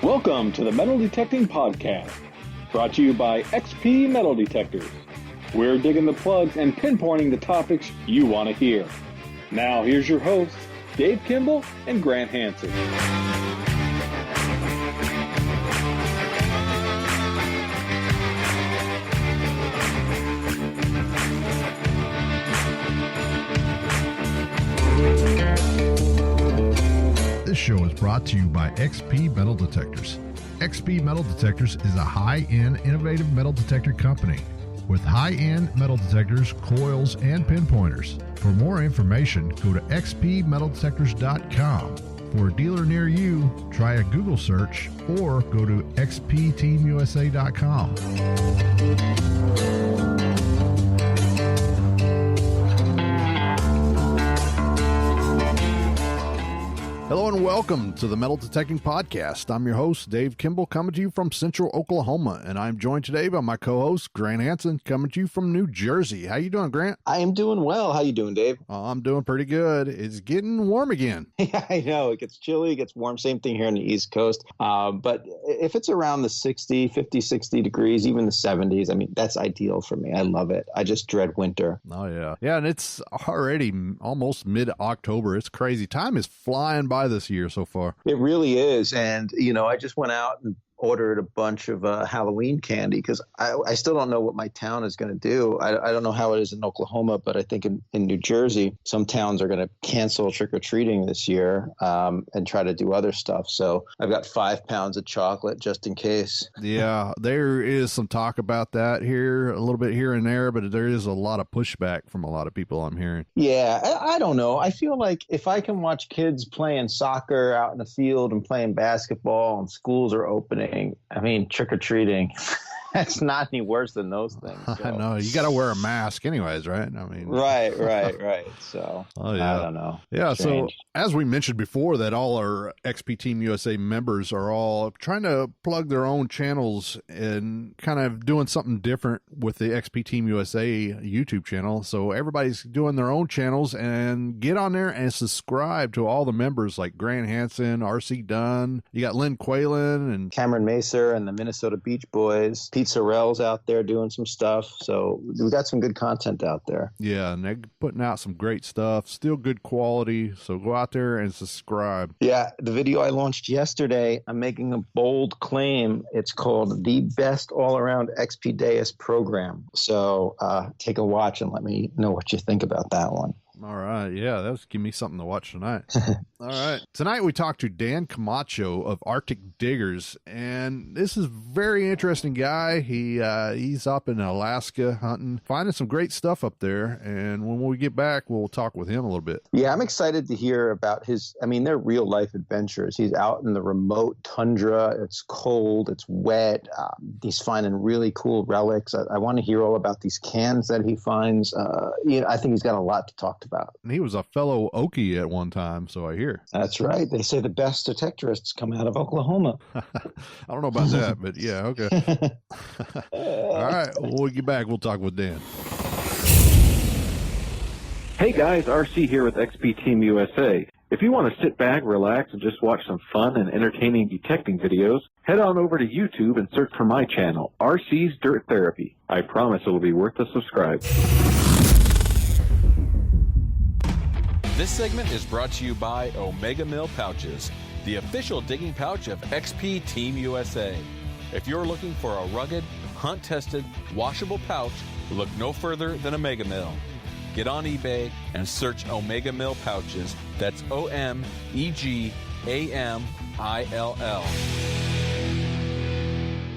Welcome to the Metal Detecting Podcast, brought to you by XP Metal Detectors. We're digging the plugs and pinpointing the topics you want to hear. Now here's your hosts, Dave Kimball and Grant Hansen. This show is brought to you by XP Metal Detectors. XP Metal Detectors is a high-end, innovative metal detector company with high-end metal detectors, coils, and pinpointers. For more information, go to xpmetaldetectors.com. For a dealer near you, try a Google search or go to xpteamusa.com. Hello and welcome to the Metal Detecting Podcast. I'm your host, Dave Kimball, coming to you from Central Oklahoma, and I'm joined today by my co-host, Grant Hansen, coming to you from New Jersey. How you doing, Grant? I am doing well. How you doing, Dave? I'm doing pretty good. It's getting warm again. Yeah, I know. It gets chilly, it gets warm. Same thing here on the East Coast. But if it's around the 60 degrees, even the 70s, I mean, that's ideal for me. I love it. I just dread winter. Oh, yeah. Yeah, and it's already almost mid-October. It's crazy. Time is flying by this year so far. It really is. And, you know, I just went out and ordered a bunch of Halloween candy because I still don't know what my town is going to do. I don't know how it is in Oklahoma, but I think in New Jersey, some towns are going to cancel trick-or-treating this year and try to do other stuff. So I've got 5 pounds of chocolate just in case. Yeah, there is some talk about that here, a little bit here and there, but there is a lot of pushback from a lot of people I'm hearing. Yeah, I don't know. I feel like if I can watch kids playing soccer out in the field and playing basketball and schools are opening, I mean, trick-or-treating, that's not any worse than those things. So. I know. You got to wear a mask anyways, right? I mean, right. So, oh, yeah. I don't know. Yeah, Strange. So as we mentioned before, that all our XP Team USA members are all trying to plug their own channels and kind of doing something different with the XP Team USA YouTube channel. So everybody's doing their own channels, and get on there and subscribe to all the members like Grant Hansen, RC Dunn. You got Lynn Quaylen and Cameron Macer and the Minnesota Beach Boys. Pete Sorrell's out there doing some stuff. So we got some good content out there. Yeah, and they're putting out some great stuff, still good quality. So go out there and subscribe. Yeah, the video I launched yesterday, I'm making a bold claim. It's called The Best All-Around XP Deus Program. So take a watch and let me know what you think about that one. All right. Yeah, that's give me something to watch tonight. All right. Tonight we talked to Dan Camacho of Arctic Diggers, and this is a very interesting guy. He's up in Alaska hunting, finding some great stuff up there, and when we get back, we'll talk with him a little bit. Yeah, I'm excited to hear about they're real-life adventures. He's out in the remote tundra. It's cold. It's wet. He's finding really cool relics. I want to hear all about these cans that he finds. I think he's got a lot to talk about. And he was a fellow Okie at one time, so I hear. That's right. They say the best detectorists come out of Oklahoma. I don't know about that, but yeah, okay. All right, when we get back, we'll talk with Dan. Hey guys, RC here with XP Team USA. If you want to sit back, relax, and just watch some fun and entertaining detecting videos, head on over to YouTube and search for my channel, RC's Dirt Therapy. I promise it'll be worth the subscribe. This segment is brought to you by Omega Mill Pouches, the official digging pouch of XP Team USA. If you're looking for a rugged, hunt-tested, washable pouch, look no further than Omega Mill. Get on eBay and search Omega Mill Pouches. That's OMEGAMILL.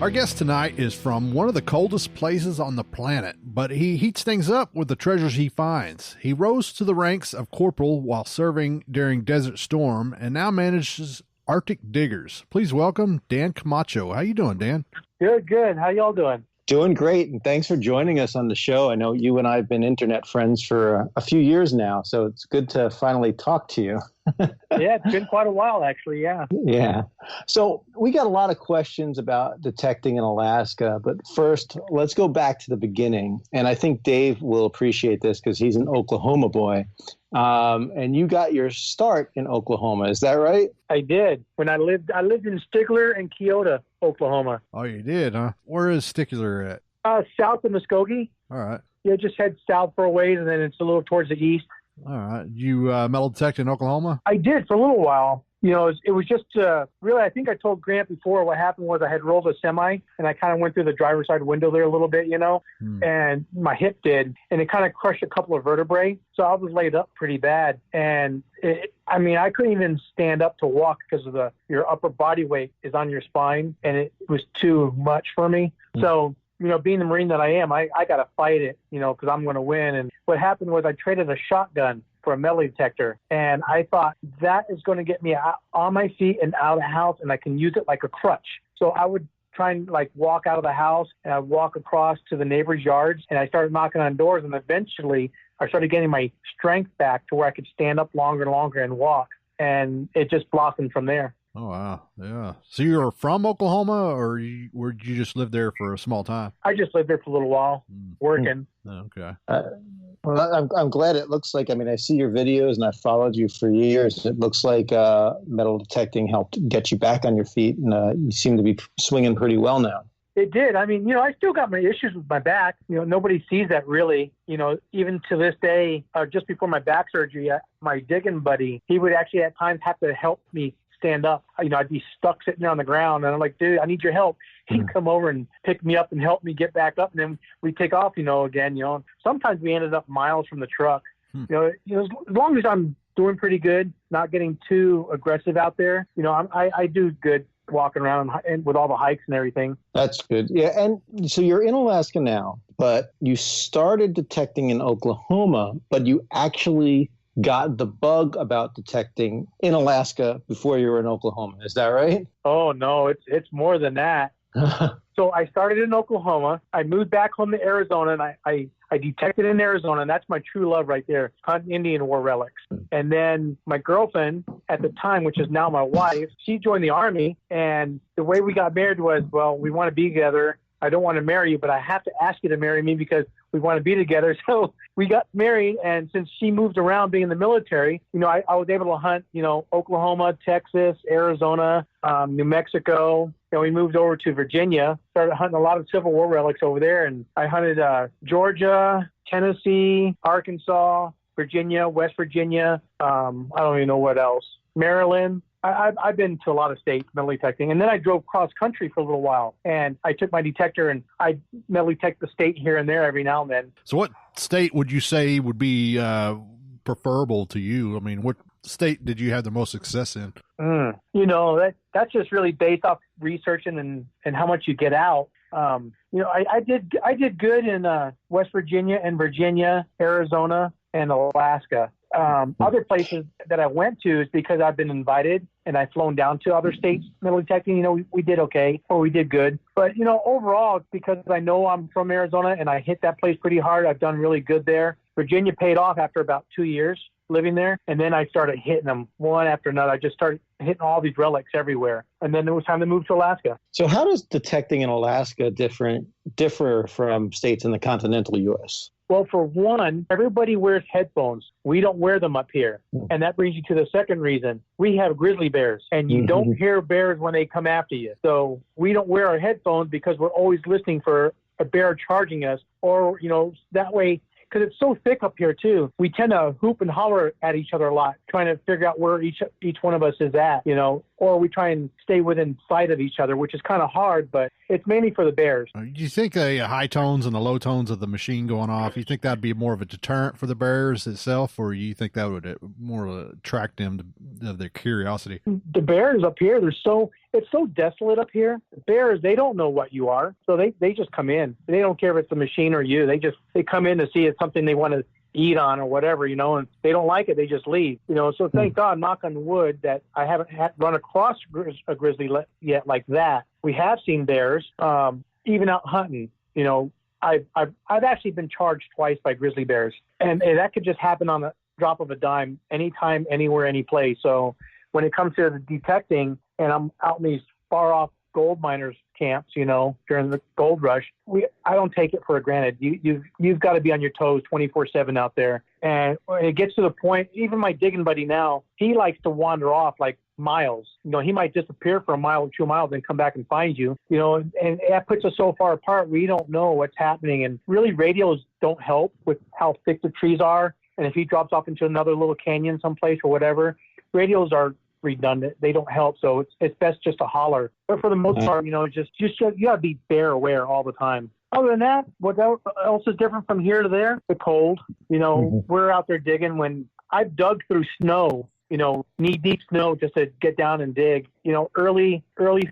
Our guest tonight is from one of the coldest places on the planet, but he heats things up with the treasures he finds. He rose to the ranks of corporal while serving during Desert Storm and now manages Arctic Diggers. Please welcome Dan Camacho. How you doing, Dan? Good. How y'all doing? Doing great, and thanks for joining us on the show. I know you and I have been internet friends for a few years now, so it's good to finally talk to you. Yeah, it's been quite a while, actually. Yeah. Yeah. So we got a lot of questions about detecting in Alaska, but first, let's go back to the beginning. And I think Dave will appreciate this because he's an Oklahoma boy. And you got your start in Oklahoma. Is that right? I did. I lived in Stigler and Kyoto, Oklahoma. Oh, you did, huh? Where is Stickler at? South of Muskogee. All right. Yeah, just head south for a ways, and then it's a little towards the east. All right. You metal detect in Oklahoma? I did for a little while. It was just really, I think I told Grant before what happened was I had rolled a semi and I kind of went through the driver's side window there a little bit, and my hip did, and it kind of crushed a couple of vertebrae. So I was laid up pretty bad. And I couldn't even stand up to walk because of your upper body weight is on your spine, and it was too much for me. So, being the Marine that I am, I got to fight it, because I'm going to win. And what happened was I traded a shotgun for a metal detector. And I thought that is going to get me out, on my feet and out of the house, and I can use it like a crutch. So I would try and walk out of the house, and I'd walk across to the neighbors' yards, and I started knocking on doors, and eventually I started getting my strength back to where I could stand up longer and longer and walk. And it just blossomed from there. Oh, wow. Yeah. So you're from Oklahoma, or did you just live there for a small time? I just lived there for a little while, working. Okay. Well, I'm glad. It looks like, I see your videos and I've followed you for years. It looks like metal detecting helped get you back on your feet, and you seem to be swinging pretty well now. It did. I still got my issues with my back. Nobody sees that really. Even to this day, just before my back surgery, my digging buddy, he would actually at times have to help me stand up. I'd be stuck sitting there on the ground, and I'm like, dude, I need your help. He'd come over and pick me up and help me get back up, and then we'd take off, again. Sometimes we ended up miles from the truck. As long as I'm doing pretty good, not getting too aggressive out there, I do good walking around and with all the hikes and everything. That's good. Yeah. And so you're in Alaska now, but you started detecting in Oklahoma, but you actually got the bug about detecting in Alaska before you were in Oklahoma. Is that right? Oh, no, it's more than that. So I started in Oklahoma. I moved back home to Arizona, and I detected in Arizona, and that's my true love right there, hunting Indian war relics. And then my girlfriend at the time, which is now my wife, she joined the Army, and the way we got married was, well, we want to be together. I don't want to marry you, but I have to ask you to marry me because we want to be together. So we got married, and since she moved around being in the military, I was able to hunt, Oklahoma, Texas, Arizona, New Mexico. We moved over to Virginia, started hunting a lot of Civil War relics over there, and I hunted Georgia, Tennessee, Arkansas, Virginia, West Virginia. I don't even know what else. Maryland. I've been to a lot of states metal detecting, and then I drove cross country for a little while, and I took my detector and I metal detect the state here and there every now and then. So what state would you say would be preferable to you? What state did you have the most success in? That's just really based off researching and how much you get out. I did good in West Virginia and Virginia, Arizona, and Alaska. Other places that I went to is because I've been invited and I've flown down to other states metal detecting. We did okay, or we did good. But, overall, it's because I know I'm from Arizona and I hit that place pretty hard. I've done really good there. Virginia paid off after about 2 years living there. And then I started hitting them one after another. I just started hitting all these relics everywhere. And then it was time to move to Alaska. So how does detecting in Alaska differ from states in the continental U.S.? Well, for one, everybody wears headphones. We don't wear them up here. And that brings you to the second reason. We have grizzly bears, and you don't hear bears when they come after you. So we don't wear our headphones because we're always listening for a bear charging us, or, that way, because it's so thick up here too, we tend to hoop and holler at each other a lot, trying to figure out where each one of us is at, or we try and stay within sight of each other, which is kind of hard, but it's mainly for the bears. Do you think the high tones and the low tones of the machine going off, you think that'd be more of a deterrent for the bears itself, or you think that would more attract them to their curiosity? The bears up here, it's so desolate up here. Bears, they don't know what you are, so they just come in. They don't care if it's a machine or you. They come in to see it's something they want to eat on or whatever, and they don't like it, they just leave. So thank God, knock on wood, that I haven't run across a grizzly yet like that. We have seen bears, even out hunting. I've actually been charged twice by grizzly bears, and that could just happen drop of a dime, anytime, anywhere, any place. So when it comes to the detecting, and I'm out in these far off gold miners camps, during the gold rush, I don't take it for granted. You've got to be on your toes 24/7 out there. And when it gets to the point, even my digging buddy now, he likes to wander off like miles. He might disappear for a mile or 2 miles and come back and find you, and that puts us so far apart. We don't know what's happening. And really radios don't help with how thick the trees are. And if he drops off into another little canyon someplace or whatever, radios are redundant. They don't help. So it's best just to holler. But for the most part, you gotta be bear aware all the time. Other than that, what else is different from here to there? The cold. We're out there digging when I've dug through snow, knee-deep snow just to get down and dig. Early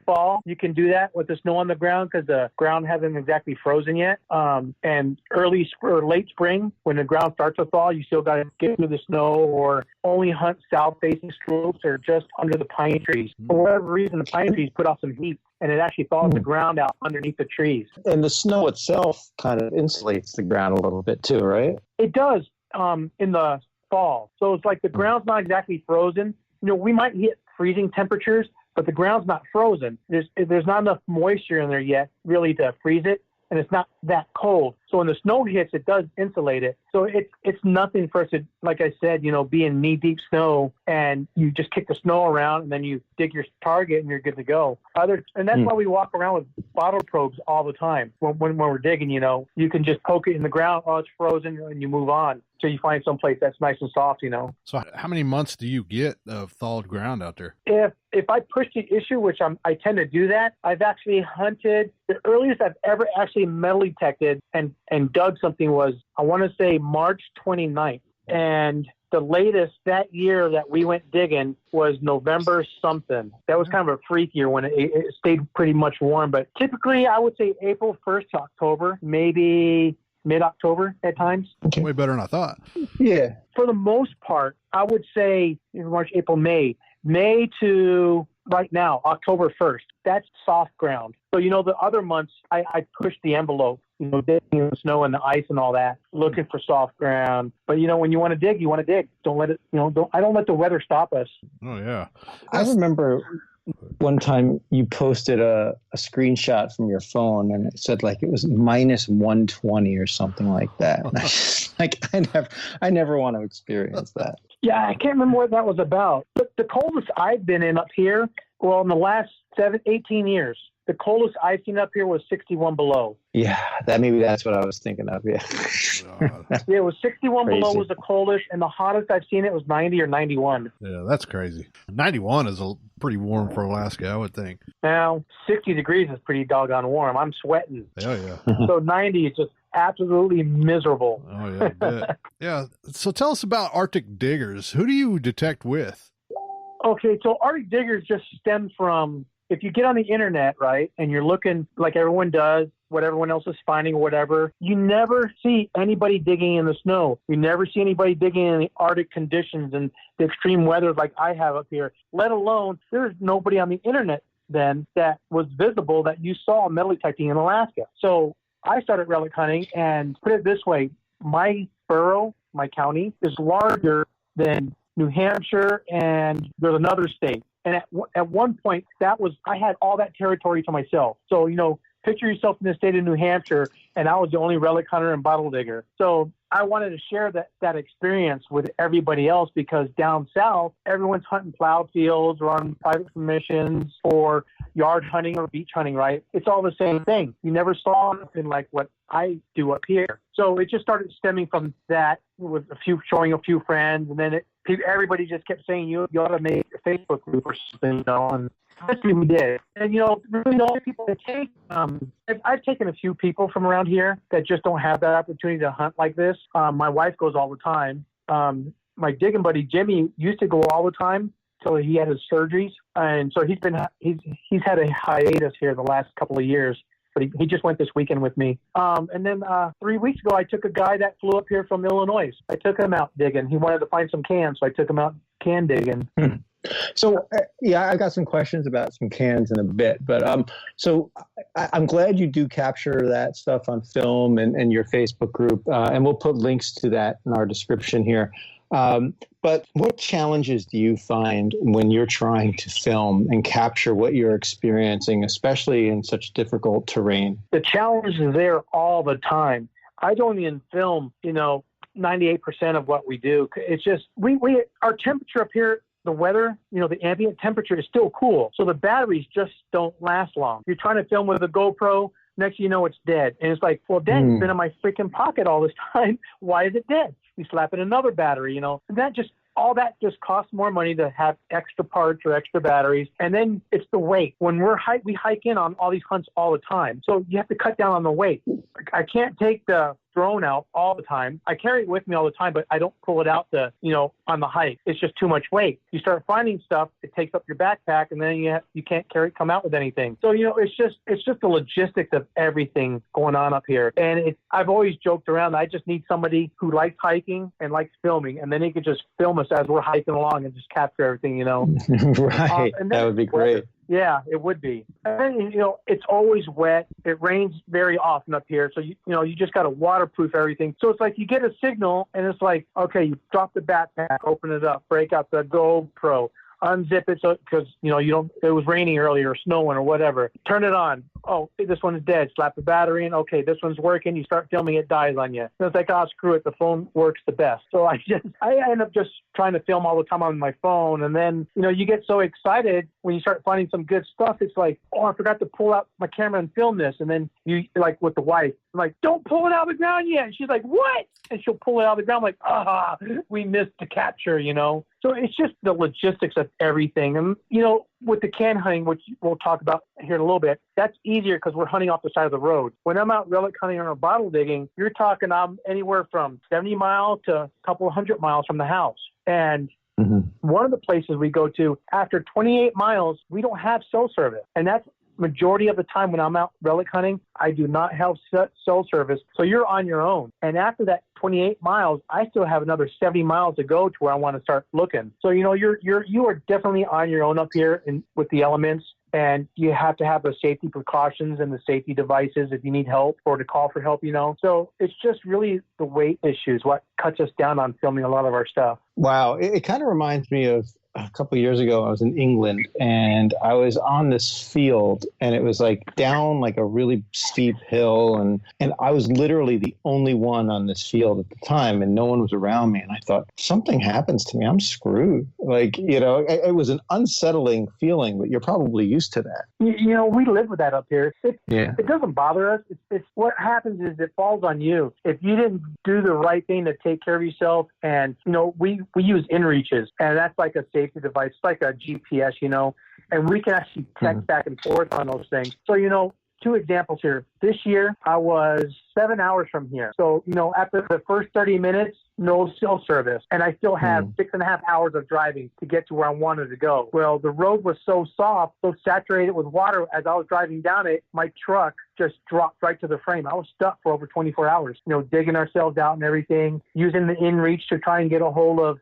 fall, you can do that with the snow on the ground because the ground hasn't exactly frozen yet. And early or late spring, when the ground starts to thaw, you still got to get through the snow or only hunt south-facing slopes or just under the pine trees. For whatever reason, the pine trees put off some heat, and it actually thaws the ground out underneath the trees. And the snow itself kind of insulates the ground a little bit too, right? It does in the fall. So it's like the ground's not exactly frozen. We might hit freezing temperatures, but the ground's not frozen. There's not enough moisture in there yet really to freeze it, and it's not that cold. So when the snow hits, it does insulate it. So it's nothing for us to, like I said, be in knee-deep snow and you just kick the snow around and then you dig your target and you're good to go. And that's why we walk around with bottle probes all the time. When we're digging, you can just poke it in the ground. Oh, it's frozen, and you move on. So you find someplace that's nice and soft, So how many months do you get of thawed ground out there? If I push the issue, which I tend to do that, I've actually hunted. The earliest I've ever actually metal detected and dug something was, I want to say, March 29th. And the latest that year that we went digging was November something. That was kind of a freak year when it stayed pretty much warm. But typically, I would say April 1st to October, maybe mid-October at times. Way better than I thought. Yeah. For the most part, I would say March, April, May to right now, October 1st. That's soft ground. So, the other months, I push the envelope, digging in the snow and the ice and all that, looking for soft ground. But, when you want to dig, you want to dig. Don't let it, I don't let the weather stop us. Oh, yeah. I remember one time you posted a screenshot from your phone and it said like it was minus 120 or something like that. And I just, I never want to experience that. Yeah, I can't remember what that was about. But the coldest I've been in up here, in the last 18 years, the coldest I've seen up here was 61 below. Yeah, maybe that's what I was thinking of. Yeah. Yeah, it was 61 below was the coldest, and the hottest I've seen it was 90 or 91. Yeah, that's crazy. 91 is pretty warm for Alaska, I would think. Now, 60 degrees is pretty doggone warm. I'm sweating. Oh, yeah. So 90 is just absolutely miserable. Oh, yeah, I bet. Yeah. So tell us about Arctic diggers. Who do you detect with? Okay, so Arctic diggers just stem from, if you get on the internet, right, and you're looking like everyone does, what everyone else is finding or whatever, you never see anybody digging in the snow. You never see anybody digging in the Arctic conditions and the extreme weather like I have up here, let alone there's nobody on the internet then that was visible that you saw metal detecting in Alaska. So I started relic hunting, and put it this way, my borough, my county, is larger than New Hampshire, and there's another state. And at one point, I had all that territory to myself. So, picture yourself in the state of New Hampshire, and I was the only relic hunter and bottle digger. So I wanted to share that experience with everybody else, because down south, everyone's hunting plowed fields or on private permissions or yard hunting or beach hunting, right? It's all the same thing. You never saw anything like what I do up here. So it just started stemming from that, with showing a few friends, and then everybody just kept saying, you ought to make a Facebook group or something, and eventually we did. And, really the only people that take, I've taken a few people from around here that just don't have that opportunity to hunt like this. My wife goes all the time. My digging buddy, Jimmy, used to go all the time till he had his surgeries. And so he's had a hiatus here the last couple of years. But he just went this weekend with me. And then 3 weeks ago, I took a guy that flew up here from Illinois. I took him out digging. He wanted to find some cans, so I took him out can digging. So, I got some questions about some cans in a bit. But so I'm glad you do capture that stuff on film and your Facebook group. And we'll put links to that in our description here. But what challenges do you find when you're trying to film and capture what you're experiencing, especially in such difficult terrain? The challenge is there all the time. I don't even film, 98% of what we do. It's just, our temperature up here, the weather, the ambient temperature is still cool. So the batteries just don't last long. You're trying to film with a GoPro, next thing you know, it's dead. And it's like, well, Dan, it's been in my freaking pocket all this time. Why is it dead? You slap in another battery, and all that just costs more money to have extra parts or extra batteries. And then it's the weight. When we hike in on all these hunts all the time. So you have to cut down on the weight. I can't take the drone out all the time. I carry it with me all the time, but I don't pull it out on the hike. It's just too much weight. You start finding stuff, it takes up your backpack, and then you can't come out with anything. So, it's just the logistics of everything going on up here. And I've always joked around, I just need somebody who likes hiking and likes filming, and then he could just film us as we're hiking along and just capture everything, Right. That would be great. Yeah, it would be. And then, it's always wet. It rains very often up here. So, you just got to waterproof everything. So it's like you get a signal and it's like, okay, you drop the backpack, open it up, break out the GoPro, unzip it because, it was raining earlier or snowing or whatever. Turn it on. Oh, this one's dead. Slap the battery in. Okay, this one's working. You start filming, it dies on you. And it's like, oh, screw it. The phone works the best. So I end up just trying to film all the time on my phone. And then, you get so excited when you start finding some good stuff. It's like, oh, I forgot to pull out my camera and film this. And then you, like with the wife, I'm like, don't pull it out of the ground yet. And she's like, what? And she'll pull it out of the ground. I'm like, we missed the capture, So it's just the logistics of everything. And, with the can hunting, which we'll talk about here in a little bit, that's easier because we're hunting off the side of the road. When I'm out relic hunting or bottle digging, you're talking I'm anywhere from 70 miles to a couple of 100 miles from the house. And one of the places we go to, after 28 miles, we don't have cell service. And that's majority of the time when I'm out relic hunting, I do not have cell service. So you're on your own. And after that 28 miles, I still have another 70 miles to go to where I want to start looking. So, you are definitely on your own up here with the elements. And you have to have the safety precautions and the safety devices if you need help or to call for help, So it's just really the weight issues, what cuts us down on filming a lot of our stuff. Wow. It kind of reminds me of a couple of years ago. I was in England and I was on this field and it was like down like a really steep hill. And I was literally the only one on this field at the time and no one was around me. And I thought, something happens to me, I'm screwed. Like, it was an unsettling feeling, but you're probably used to that. We live with that up here. It doesn't bother us. It's what happens is it falls on you. If you didn't do the right thing to take care of yourself, and, we use inReaches, and that's like a safety device, it's like a GPS, and we can actually text back and forth on those things. So, two examples here. This year, I was 7 hours from here. So, after the first 30 minutes, no cell service. And I still have 6.5 hours of driving to get to where I wanted to go. Well, the road was so soft, so saturated with water as I was driving down it, my truck just dropped right to the frame. I was stuck for over 24 hours, digging ourselves out and everything, using the inReach to try and get a hold of,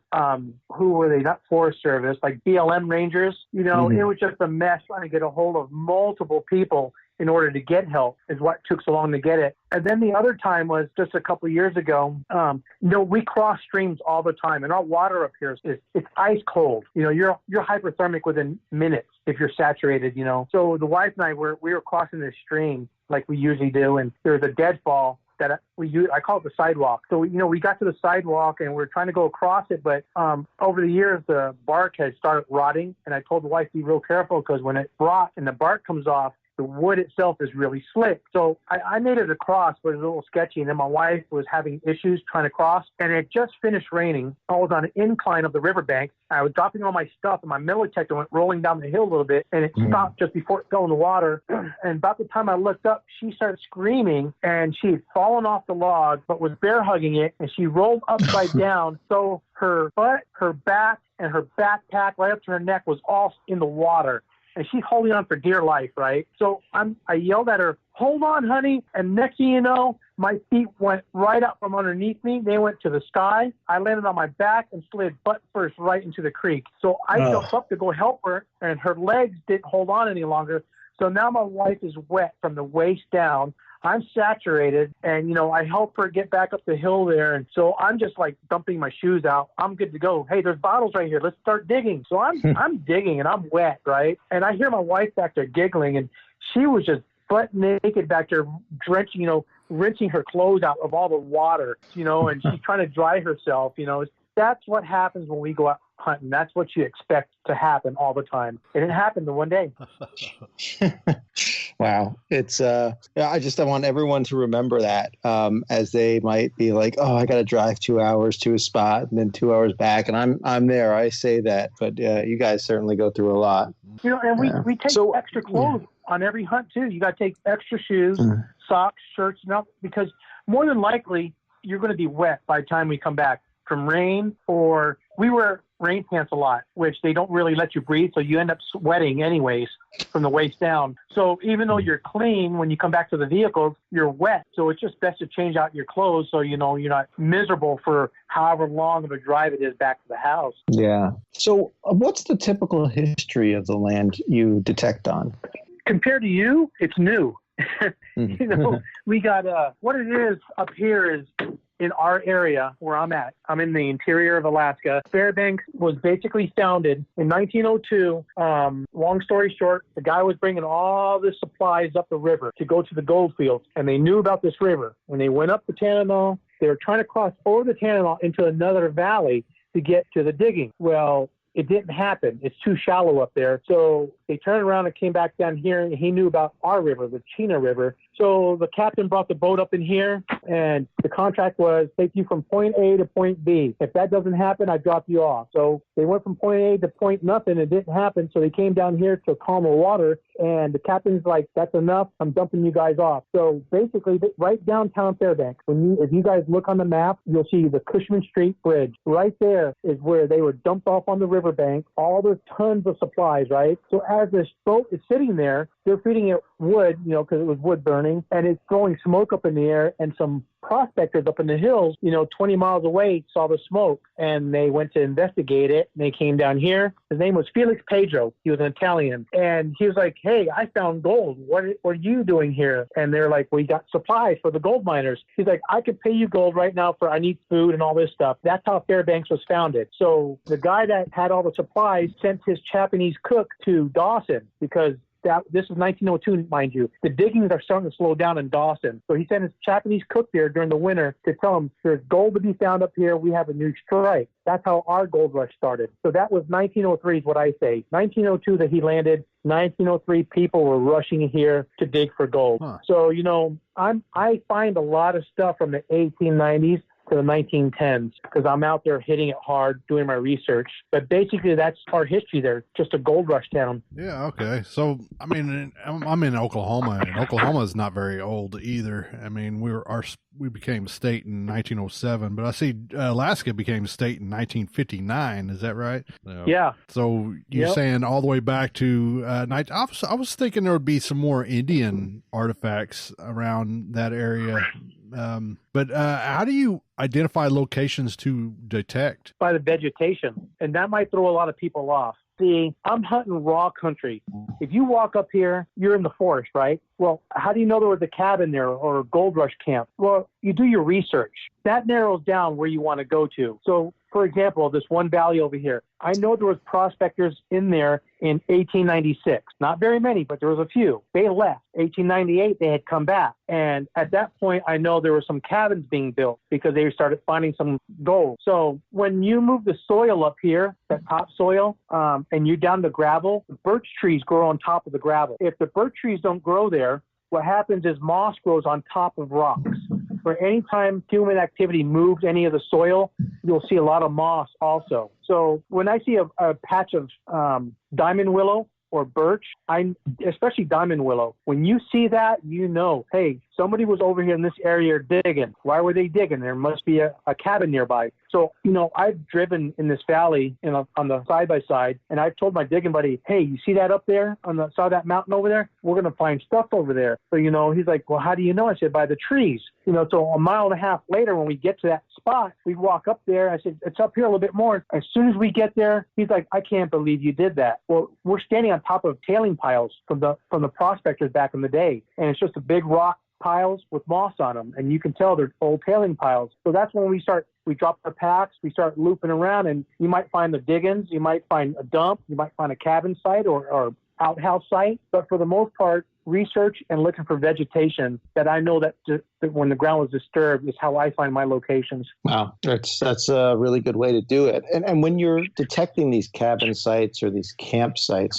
who were they? Not Forest Service, like BLM Rangers. It was just a mess trying to get a hold of multiple people in order to get help is what took so long to get it. And then the other time was just a couple of years ago. We cross streams all the time, and our water up here it's ice cold. You're hyperthermic within minutes if you're saturated. So the wife and I we were crossing this stream like we usually do, and there's a deadfall that we use. I call it the sidewalk. So we got to the sidewalk and we're trying to go across it, but over the years the bark has started rotting, and I told the wife to be real careful because when it rots and the bark comes off, the wood itself is really slick. So I made it across, but it was a little sketchy. And then my wife was having issues trying to cross, and it just finished raining. I was on an incline of the riverbank. I was dropping all my stuff, and my metal detector went rolling down the hill a little bit, and it stopped just before it fell in the water. And about the time I looked up, she started screaming, and she had fallen off the log, but was bear hugging it, and she rolled upside down. So her butt, her back, and her backpack right up to her neck was all in the water. And she's holding on for dear life, right? So I yelled at her, hold on, honey. And next thing you know, my feet went right up from underneath me. They went to the sky. I landed on my back and slid butt first right into the creek. So I jumped up to go help her, and her legs didn't hold on any longer. So now my wife is wet from the waist down. I'm saturated, and, I help her get back up the hill there. And so I'm just like dumping my shoes out. I'm good to go. Hey, there's bottles right here. Let's start digging. So I'm digging, and I'm wet, right? And I hear my wife back there giggling, and she was just butt naked back there, drenching, rinsing her clothes out of all the water, and she's trying to dry herself, That's what happens when we go out hunting. That's what you expect to happen all the time. And it happened the one day. Wow. It's, I want everyone to remember that, as they might be like, oh, I got to drive 2 hours to a spot and then 2 hours back. And I'm there. I say that, but you guys certainly go through a lot. And we take extra clothes on every hunt too. You got to take extra shoes, socks, shirts, because more than likely you're going to be wet by the time we come back from rain, or we wear rain pants a lot, which they don't really let you breathe. So you end up sweating anyways from the waist down. So even though you're clean, when you come back to the vehicles, you're wet. So it's just best to change out your clothes so, you're not miserable for however long of a drive it is back to the house. Yeah. So what's the typical history of the land you detect on? Compared to you, it's new. We got what it is up here is in our area where I'm at. I'm in the interior of Alaska. Fairbanks was basically founded in 1902. Long story short, the guy was bringing all the supplies up the river to go to the gold fields, and they knew about this river. When they went up the Tanana, they were trying to cross over the Tanana into another valley to get to the digging. Well, it didn't happen. It's too shallow up there. So they turned around and came back down here, and he knew about our river, the Chena River. So the captain brought the boat up in here, and the contract was take you from point A to point B. If that doesn't happen, I drop you off. So they went from point A to point nothing. It didn't happen. So they came down here to calmer water, and the captain's like, that's enough. I'm dumping you guys off. So basically, right downtown Fairbanks, if you guys look on the map, you'll see the Cushman Street Bridge. Right there is where they were dumped off on the riverbank, all the tons of supplies, right? So as this boat is sitting there, they're feeding it wood, because it was wood burning, and it's throwing smoke up in the air, and some prospectors up in the hills, 20 miles away, saw the smoke, and they went to investigate it, and they came down here. His name was Felix Pedro. He was an Italian, and he was like, hey, I found gold. What are you doing here? And they're like, we got supplies for the gold miners. He's like, I could pay you gold right now I need food and all this stuff. That's how Fairbanks was founded. So the guy that had all the supplies sent his Japanese cook to Dawson, because this is 1902, mind you. The diggings are starting to slow down in Dawson. So he sent his Japanese cook there during the winter to tell him there's gold to be found up here. We have a new strike. That's how our gold rush started. So that was 1903 is what I say. 1902 that he landed. 1903 people were rushing here to dig for gold. Huh. So, I find a lot of stuff from the 1890s to the 1910s because I'm out there hitting it hard, doing my research. But basically, that's our history there, just a gold rush town. Yeah, okay. So, I'm in Oklahoma, and Oklahoma is not very old either. We became a state in 1907, but I see Alaska became a state in 1959. Is that right? Yeah. So you're saying all the way back to I was thinking there would be some more Indian artifacts around that area. But how do you identify locations to detect? By the vegetation. And that might throw a lot of people off. See, I'm hunting raw country. If you walk up here, you're in the forest, right? Well, how do you know there was a cabin there or a gold rush camp? Well, you do your research. That narrows down where you want to go to. So, for example, this one valley over here, I know there was prospectors in there in 1896. Not very many, but there was a few. They left. 1898, they had come back. And at that point, I know there were some cabins being built because they started finding some gold. So when you move the soil up here, that topsoil, and you're down to gravel, the birch trees grow on top of the gravel. If the birch trees don't grow there, what happens is moss grows on top of rocks. For any time human activity moves any of the soil, you'll see a lot of moss also. So when I see a patch of diamond willow or birch, especially diamond willow, when you see that, hey, somebody was over here in this area digging. Why were they digging? There must be a cabin nearby. So, I've driven in this valley on the side-by-side, and I've told my digging buddy, hey, you see that up there on the side of that mountain over there? We're going to find stuff over there. So, he's like, well, how do you know? I said, by the trees. So a mile and a half later, when we get to that spot, we walk up there. I said, it's up here a little bit more. As soon as we get there, he's like, I can't believe you did that. Well, we're standing on top of tailing piles from the prospectors back in the day, and it's just a big rock piles with moss on them, and you can tell they're old tailing piles. So that's when we drop our packs, we start looping around, and you might find the diggings, you might find a dump, you might find a cabin site or outhouse site. But for the most part, research and looking for vegetation that I know that when the ground was disturbed is how I find my locations. Wow, that's a really good way to do it. And when you're detecting these cabin sites or these campsites,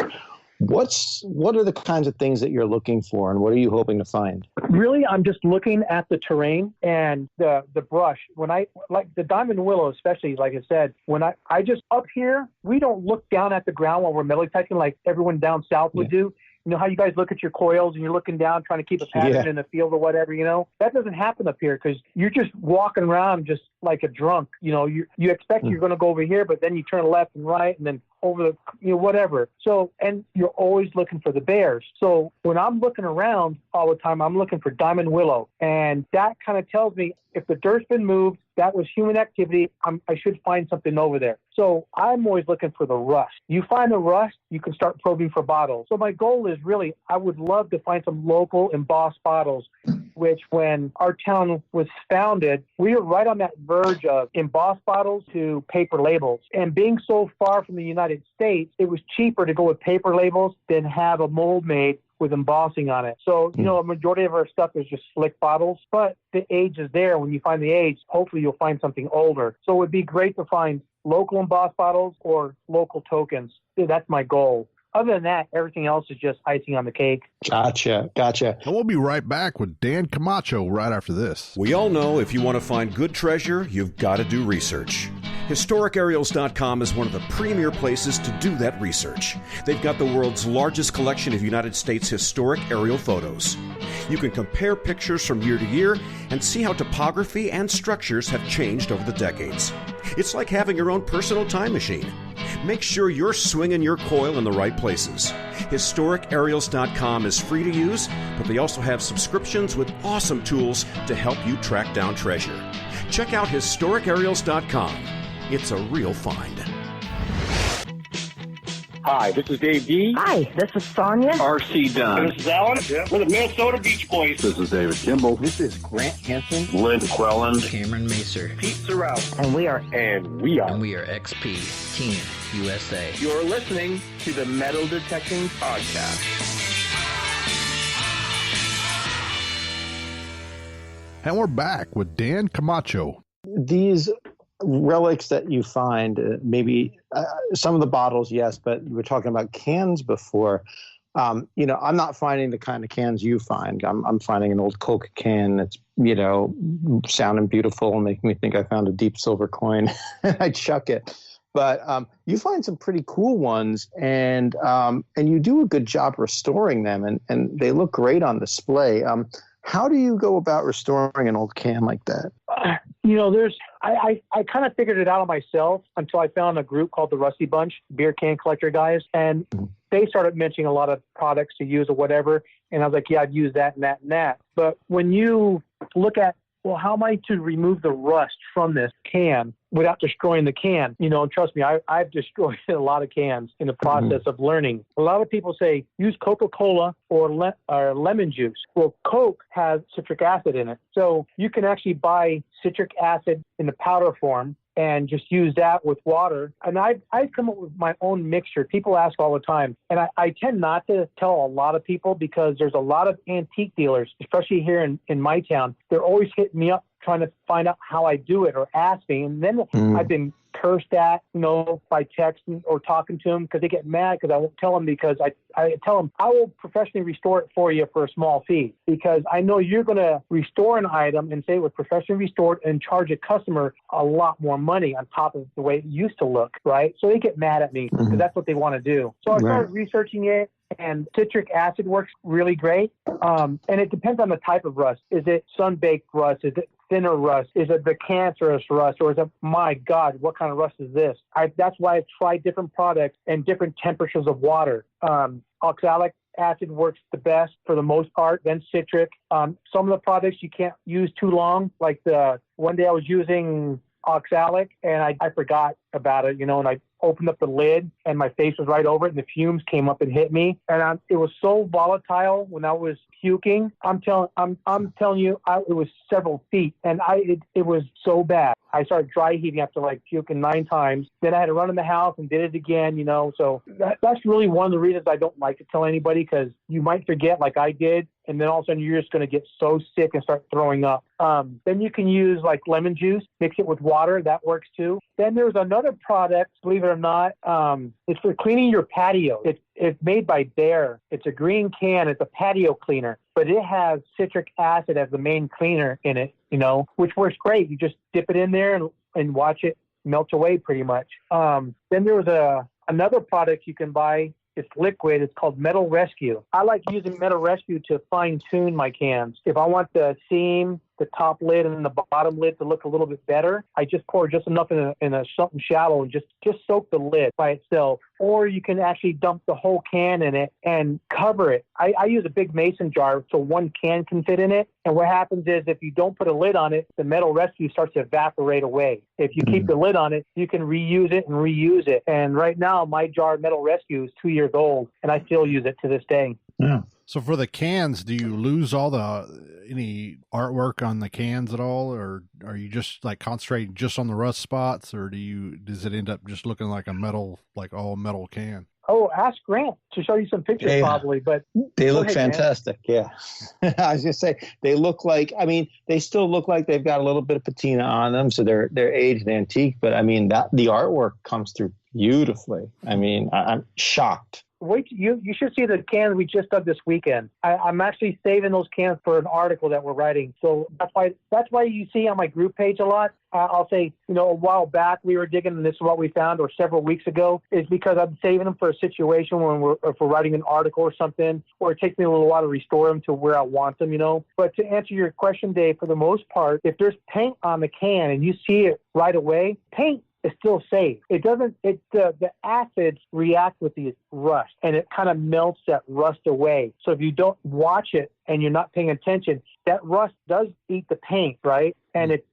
what are the kinds of things that you're looking for, and what are you hoping to find? Really, I'm just looking at the terrain and the brush. When I like the diamond willow, especially, like I said, when I just up here, we don't look down at the ground while we're metal detecting like everyone down south would do. You know how you guys look at your coils and you're looking down trying to keep a pattern in the field or whatever, that doesn't happen up here because you're just walking around just like a drunk. You expect you're going to go over here, but then you turn left and right and then over the, whatever. So, and you're always looking for the bears. So when I'm looking around all the time, I'm looking for diamond willow. And that kind of tells me if the dirt's been moved, that was human activity, I should find something over there. So I'm always looking for the rust. You find the rust, you can start probing for bottles. So my goal is really, I would love to find some local embossed bottles, which when our town was founded, we were right on that verge of embossed bottles to paper labels. And being so far from the United States, it was cheaper to go with paper labels than have a mold made with embossing on it. So, a majority of our stuff is just slick bottles, but the age is there. When you find the age, hopefully you'll find something older. So it would be great to find local embossed bottles or local tokens. That's my goal. Other than that, everything else is just icing on the cake. Gotcha. And we'll be right back with Dan Camacho right after this. We all know if you want to find good treasure, you've got to do research. HistoricAerials.com is one of the premier places to do that research. They've got the world's largest collection of United States historic aerial photos. You can compare pictures from year to year and see how topography and structures have changed over the decades. It's like having your own personal time machine. Make sure you're swinging your coil in the right places. HistoricAerials.com is free to use, but they also have subscriptions with awesome tools to help you track down treasure. Check out HistoricAerials.com. It's a real find. Hi, this is Dave D. Hi, this is Sonia. R.C. Dunn. This is Alan. Yeah. We're the Minnesota Beach Boys. This is David Kimball. This is Grant Hansen. Lynn Quelland. Cameron Macer. Pete Sorrell. And we are XP Team USA. You're listening to the Metal Detecting Podcast. And we're back with Dan Camacho. These relics that you find, maybe some of the bottles, yes, but we were talking about cans before. I'm not finding the kind of cans you find. I'm finding an old Coke can that's, sounding beautiful and making me think I found a deep silver coin. I chuck it. But you find some pretty cool ones, and you do a good job restoring them, and they look great on display. How do you go about restoring an old can like that? I kind of figured it out on myself until I found a group called the Rusty Bunch, beer can collector guys, and they started mentioning a lot of products to use or whatever, and I was like, yeah, I'd use that and that and that. But when you look at, well, how am I to remove the rust from this can without destroying the can? And trust me, I've destroyed a lot of cans in the process of learning. A lot of people say use Coca-Cola or lemon juice. Well, Coke has citric acid in it. So you can actually buy citric acid in the powder form and just use that with water. And I've come up with my own mixture. People ask all the time. And I tend not to tell a lot of people because there's a lot of antique dealers, especially here in my town. They're always hitting me up trying to find out how I do it or ask me. And then I've been cursed at, by texting or talking to them because they get mad because I won't tell them, because I tell them I will professionally restore it for you for a small fee, because I know you're going to restore an item and say it was professionally restored and charge a customer a lot more money on top of the way it used to look, right? So they get mad at me because that's what they want to do. So I started researching it, and citric acid works really great. And it depends on the type of rust. Is it sun-baked rust? Is it thinner rust? Is it the cancerous rust? Or is it, my God, what kind of rust is this? That's why I've tried different products and different temperatures of water. Oxalic acid works the best for the most part, then citric. Some of the products you can't use too long. Like the one day I was using oxalic and I forgot about it, and opened up the lid and my face was right over it and the fumes came up and hit me. And it was so volatile when I was puking. I'm telling you, it was several feet, and it was so bad. I started dry heaving after like puking 9 times. Then I had to run in the house and did it again, you know. So that's really one of the reasons I don't like to tell anybody, because you might forget like I did, and then all of a sudden you're just going to get so sick and start throwing up. Then you can use like lemon juice, mix it with water. That works too. Then there's another product, believe it or not, it's for cleaning your patio. It's made by Bear. It's a green can. It's a patio cleaner, but it has citric acid as the main cleaner in it, you know, which works great. You just dip it in there and watch it melt away pretty much. Then there was another product you can buy. It's liquid. It's called Metal Rescue. I like using Metal Rescue to fine tune my cans. If I want the seam, the top lid, and the bottom lid to look a little bit better, I just pour just enough in a something shallow and just soak the lid by itself. Or you can actually dump the whole can in it and cover it. I use a big mason jar so one can fit in it. And what happens is if you don't put a lid on it, the Metal Rescue starts to evaporate away. If you keep the lid on it, you can reuse it. And right now, my jar of Metal Rescue is 2 years old, and I still use it to this day. Yeah. So for the cans, do you lose any artwork on the cans at all, or are you just like concentrating just on the rust spots, or does it end up just looking like all metal can? Oh, ask Grant to show you some pictures probably, but they look fantastic. Yeah. I was going to say, they look like, they still look like they've got a little bit of patina on them. So they're aged and antique, but the artwork comes through beautifully. I'm shocked. Wait, you should see the cans we just dug this weekend. I'm actually saving those cans for an article that we're writing. So that's why you see on my group page a lot. I'll say, a while back we were digging and this is what we found, or several weeks ago, is because I'm saving them for a situation if we're writing an article or something, or it takes me a little while to restore them to where I want them, But to answer your question, Dave, for the most part, if there's paint on the can and you see it right away, paint is still safe. It doesn't, the acids react with the rust and it kind of melts that rust away. So if you don't watch it and you're not paying attention, that rust does eat the paint, right? And it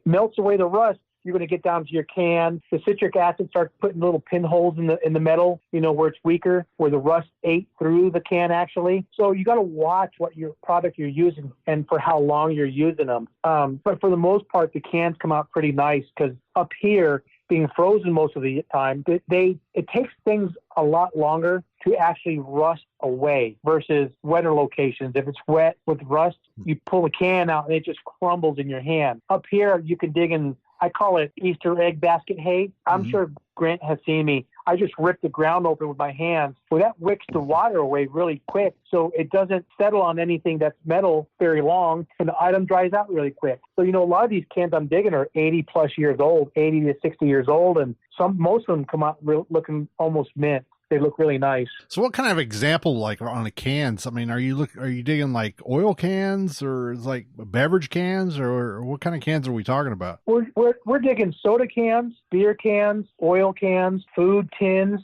melts away the rust. You're going to get down to your can. The citric acid starts putting little pinholes in the metal, where it's weaker, where the rust ate through the can actually. So you got to watch what your product you're using and for how long you're using them. But for the most part, the cans come out pretty nice because up here, being frozen most of the time, it takes things a lot longer to actually rust away versus wetter locations. If it's wet with rust, you pull the can out and it just crumbles in your hand. Up here, you can dig in, I call it Easter egg basket hay. I'm sure Grant has seen me. I just rip the ground open with my hands. Well, that wicks the water away really quick, so it doesn't settle on anything that's metal very long, and the item dries out really quick. So, a lot of these cans I'm digging are 80-plus years old, 80 to 60 years old, and most of them come out looking almost mint. They look really nice. So what kind of example, like on the cans? Are you digging like oil cans or like beverage cans, or what kind of cans are we talking about? We're digging soda cans, beer cans, oil cans, food tins.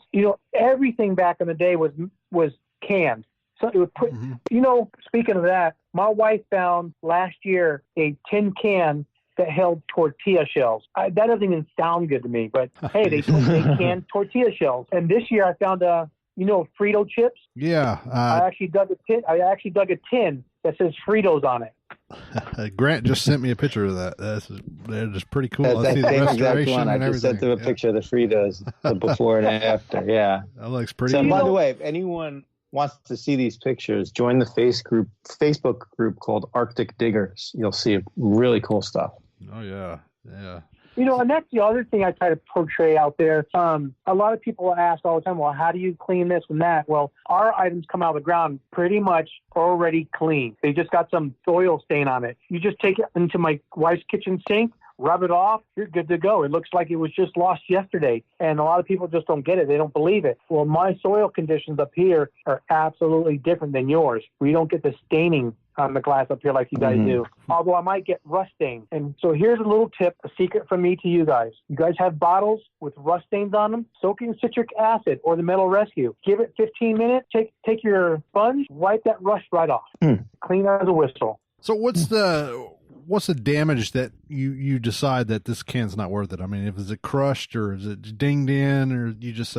Everything back in the day was canned. So it would put, speaking of that, my wife found last year a tin can that held tortilla shells. That doesn't even sound good to me, but hey, they canned tortilla shells. And this year I found Frito chips. Yeah. I actually dug a tin that says Fritos on it. Grant just sent me a picture of that. They're just pretty cool. That's the exact one. I and just sent them a picture of the Fritos, the before and after. Yeah. That looks pretty cool. So by the way, if anyone wants to see these pictures, join the Facebook group called Arctic Diggers. You'll see really cool stuff. Oh, yeah. Yeah. And that's the other thing I try to portray out there. A lot of people ask all the time, well, how do you clean this and that? Well, our items come out of the ground pretty much already clean. They just got some oil stain on it. You just take it into my wife's kitchen sink, rub it off, you're good to go. It looks like it was just lost yesterday. And a lot of people just don't get it. They don't believe it. Well, my soil conditions up here are absolutely different than yours. We don't get the staining on the glass up here like you guys do. Although I might get rust stain. And so here's a little tip, a secret from me to you guys. You guys have bottles with rust stains on them, soak in citric acid or the Metal Rescue. Give it 15 minutes, take your sponge, wipe that rust right off. Clean as a whistle. So what's the what's the damage that you decide that this can's not worth it? I mean, is it crushed, or is it dinged in, or you just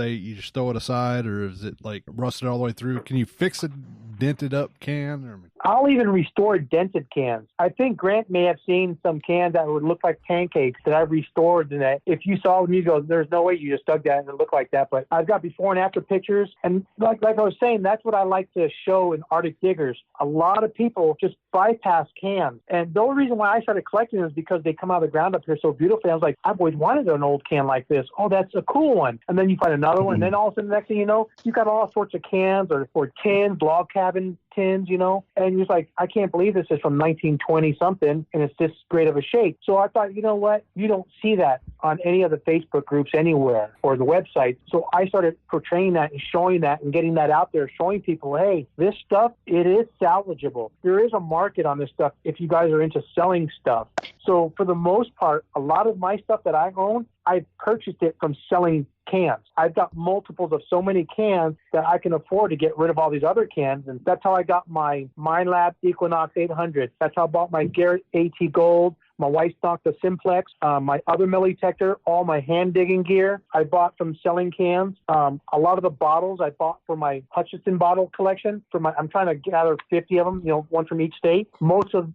throw it aside, or is it like rusted all the way through? Can you fix a dented up can? Or... I'll even restore dented cans. I think Grant may have seen some cans that would look like pancakes that I've restored, and that if you saw them, you go, there's no way you just dug that and it looked like that. But I've got before and after pictures, and like I was saying, that's what I like to show in Arctic Diggers. A lot of people just bypass cans, and the only reason why I started collecting them is because they come out of the ground up here so beautifully. I was like, I've always wanted an old can like this. Oh, that's a cool one. And then you find another one, and then all of a sudden, the next thing you know, you've got all sorts of cans or tins, log cabin tins, and you're just like, I can't believe this is from 1920 something and it's this great of a shape. So I thought, you know what? You don't see that on any of the Facebook groups anywhere or the website. So I started portraying that and showing that and getting that out there, showing people, hey, this stuff, it is salvageable. There is a market on this stuff if you guys are into selling stuff. So for the most part, a lot of my stuff that I own, I purchased it from selling cans. I've got multiples of so many cans that I can afford to get rid of all these other cans. And that's how I got my Minelab Equinox 800. That's how I bought my Garrett AT Gold, my White Stock, the Simplex, my other metal detector, all my hand digging gear I bought from selling cans. A lot of the bottles I bought for my Hutchinson bottle collection. I'm trying to gather 50 of them, one from each state. Most of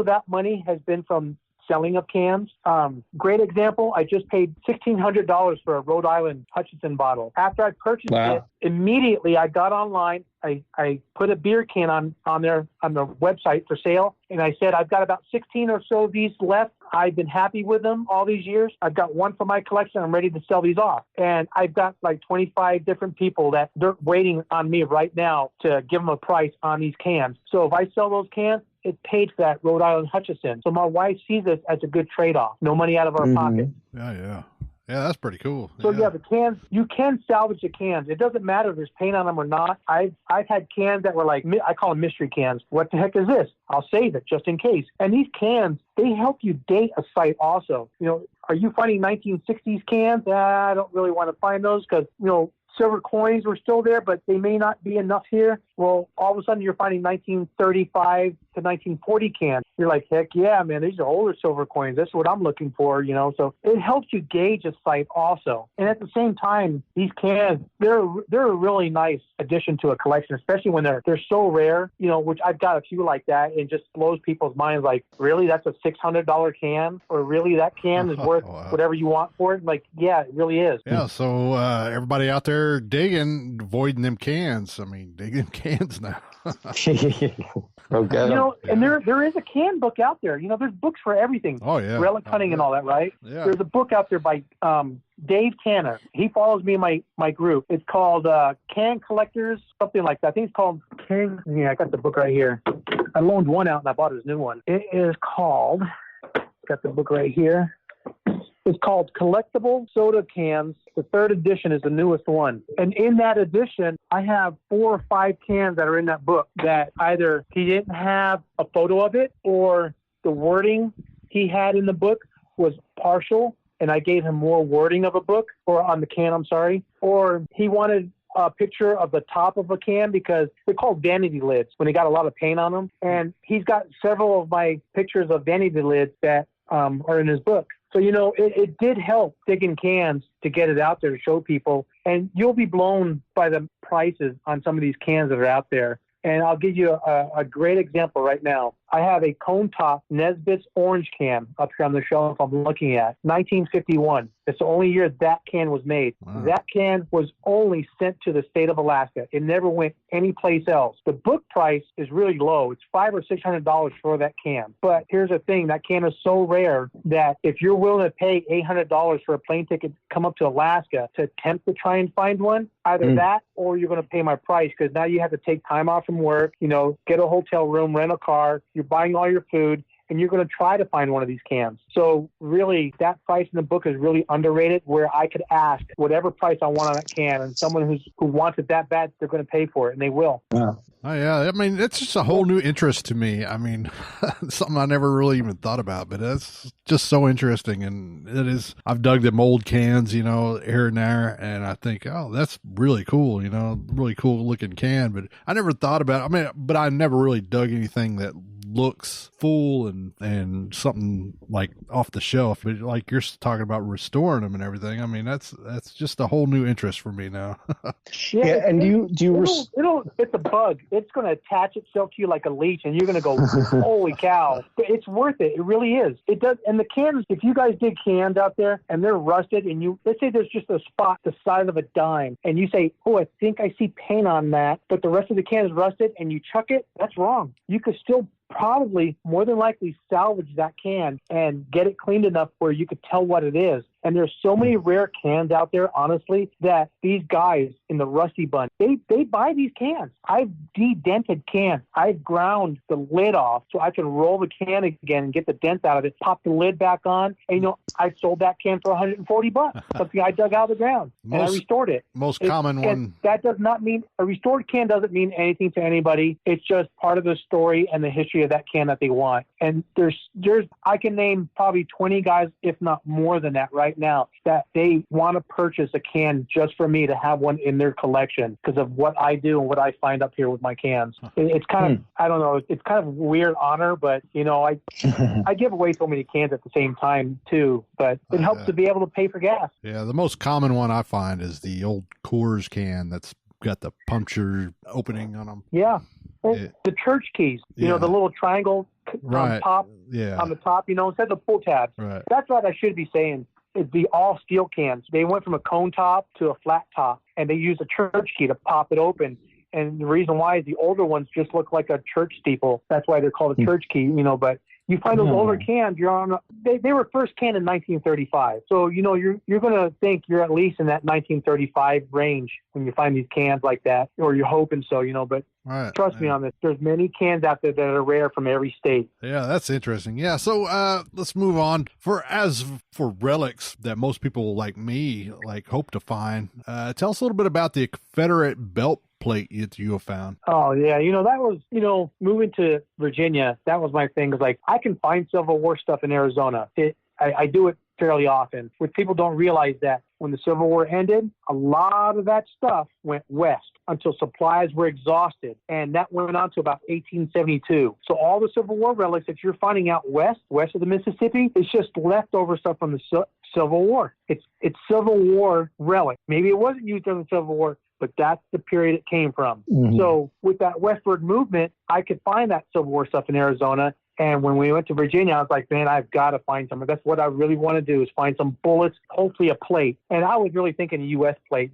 that money has been from selling of cans. Great example, I just paid $1,600 for a Rhode Island Hutchinson bottle. After I purchased it, immediately I got online, I put a beer can on there on the website for sale, and I said, I've got about 16 or so of these left. I've been happy with them all these years. I've got one for my collection. I'm ready to sell these off. And I've got like 25 different people that they're waiting on me right now to give them a price on these cans. So if I sell those cans, it paid for that Rhode Island Hutchinson. So my wife sees this as a good trade-off. No money out of our pocket. Yeah, that's pretty cool. So yeah, the cans, you can salvage the cans. It doesn't matter if there's paint on them or not. I've had cans that were like, I call them mystery cans. What the heck is this? I'll save it just in case. And these cans, they help you date a site also. Are you finding 1960s cans? I don't really want to find those because, silver coins were still there, but they may not be enough here. Well, all of a sudden you're finding 1935 to 1940 cans. You're like, heck yeah, man, these are older silver coins. That's what I'm looking for, So it helps you gauge a site also. And at the same time, these cans, they're a really nice addition to a collection, especially when they're so rare, which I've got a few like that, and just blows people's minds like, really, that's a $600 can? Or really, that can is worth whatever you want for it? Like, yeah, it really is. Yeah, so everybody out there digging, avoiding them cans. I mean, digging cans now. And there is a can book out there. There's books for everything. Oh, yeah. Relic hunting and all that, right? Yeah. There's a book out there by Dave Tanner. He follows me in my group. It's called Can Collectors, something like that. I think it's called Can. Yeah, I got the book right here. I loaned one out and I bought his new one. It is called, got the book right here. It's called Collectible Soda Cans. The third edition is the newest one. And in that edition, I have 4 or 5 cans that are in that book that either he didn't have a photo of it, or the wording he had in the book was partial, and I gave him more wording of a book, or on the can, I'm sorry. Or he wanted a picture of the top of a can because they're called vanity lids when they got a lot of paint on them. And he's got several of my pictures of vanity lids that are in his book. So, it did help digging cans to get it out there to show people. And you'll be blown by the prices on some of these cans that are out there. And I'll give you a great example right now. I have a cone top Nesbitt's orange can up here on the shelf I'm looking at, 1951. It's the only year that can was made. Wow. That can was only sent to the state of Alaska. It never went anyplace else. The book price is really low. It's $500 or $600 for that can. But here's the thing. That can is so rare that if you're willing to pay $800 for a plane ticket to come up to Alaska to attempt to try and find one, either that or you're going to pay my price, because now you have to take time off from work, get a hotel room, rent a car, you're buying all your food, and you're going to try to find one of these cans. So really, that price in the book is really underrated, where I could ask whatever price I want on that can, and someone who wants it that bad, they're going to pay for it, and they will. Yeah. Oh, yeah. I mean, it's just a whole new interest to me. I mean, something I never really even thought about, but it's just so interesting. And it is, I've dug them old cans, here and there, and I think, oh, that's really cool, really cool looking can. But I never thought about it. I mean, but I never really dug anything that looks full and something like off the shelf. But like you're talking about restoring them and everything. I mean, that's just a whole new interest for me now. Yeah, and it's a bug. It's going to attach itself to you like a leech, and you're going to go, holy cow! But it's worth it. It really is. It does. And the cans, if you guys dig cans out there and they're rusted, and let's say there's just a spot the size of a dime, and you say, oh, I think I see paint on that, but the rest of the can is rusted, and you chuck it, that's wrong. You could still probably more than likely salvage that can and get it cleaned enough where you could tell what it is. And there's so many rare cans out there, honestly, that these guys in the Rusty Bunch, they buy these cans. I've de-dented cans. I've ground the lid off so I can roll the can again and get the dents out of it, pop the lid back on, and, I sold that can for $140, something I dug out of the ground, and I restored it. Most common one. That does not mean, a restored can doesn't mean anything to anybody. It's just part of the story and the history of that can that they want. And there's I can name probably 20 guys, if not more than that right now, that they want to purchase a can just for me to have one in their collection because of what I do and what I find up here with my cans. It's kind of, I don't know, it's kind of a weird honor, but I give away so many cans at the same time too, but it helps to be able to pay for gas. Yeah, the most common one I find is the old Coors can that's got the puncture opening on them. Yeah. The church keys, the little triangle on top, on the top, instead of the pull tabs. Right. That's what I should be saying. It's the all steel cans. They went from a cone top to a flat top, and they used a church key to pop it open. And the reason why is the older ones just look like a church steeple. That's why they're called a church key, but you find those older cans, they were first canned in 1935. So, you're going to think you're at least in that 1935 range when you find these cans like that, or you're hoping so, but trust me on this. There's many cans out there that are rare from every state. Yeah, that's interesting. Yeah, so let's move on. As for relics that most people like me hope to find, tell us a little bit about the Confederate belt plate you have found. Oh yeah, that was moving to Virginia, that was my thing. It's like I can find Civil War stuff in Arizona. I do it fairly often. What people don't realize that when the Civil War ended, a lot of that stuff went west until supplies were exhausted, and that went on to about 1872. So all the Civil War relics that you're finding out west of the Mississippi, it's just leftover stuff from the Civil War. It's Civil War relic. Maybe it wasn't used during the Civil War, but that's the period it came from. Mm-hmm. So with that westward movement, I could find that Civil War stuff in Arizona. And when we went to Virginia, I was like, man, I've got to find some. That's what I really want to do is find some bullets, hopefully a plate. And I was really thinking a U.S. plate.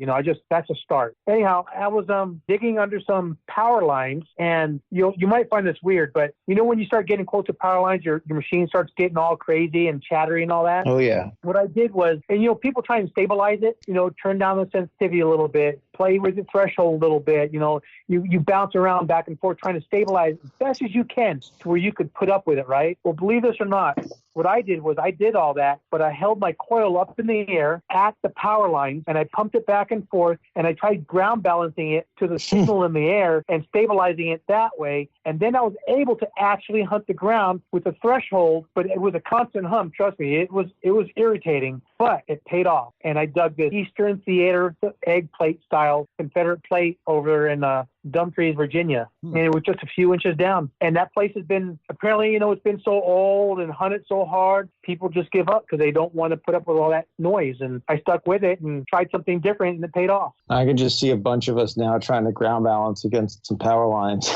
That's a start. Anyhow, I was digging under some power lines, and you might find this weird, but when you start getting close to power lines, your machine starts getting all crazy and chattery and all that. Oh, yeah. What I did was, and people try and stabilize it, turn down the sensitivity a little bit, play with the threshold a little bit, you bounce around back and forth trying to stabilize as best as you can to where you could put up with it, right? Well, believe this or not, what I did was I did all that, but I held my coil up in the air at the power lines, and I pumped it back and forth, and I tried ground balancing it to the signal in the air and stabilizing it that way. And then I was able to actually hunt the ground with a threshold, but it was a constant hum. Trust me, it was irritating, but it paid off. And I dug this Eastern Theater egg plate style Confederate plate over in Dumfries, Virginia, and it was just a few inches down. And that place has been, apparently, it's been so old and hunted so hard, people just give up because they don't want to put up with all that noise. And I stuck with it and tried something different, and it paid off. I can just see a bunch of us now trying to ground balance against some power lines.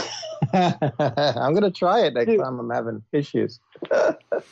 I'm going to try it next time I'm having issues.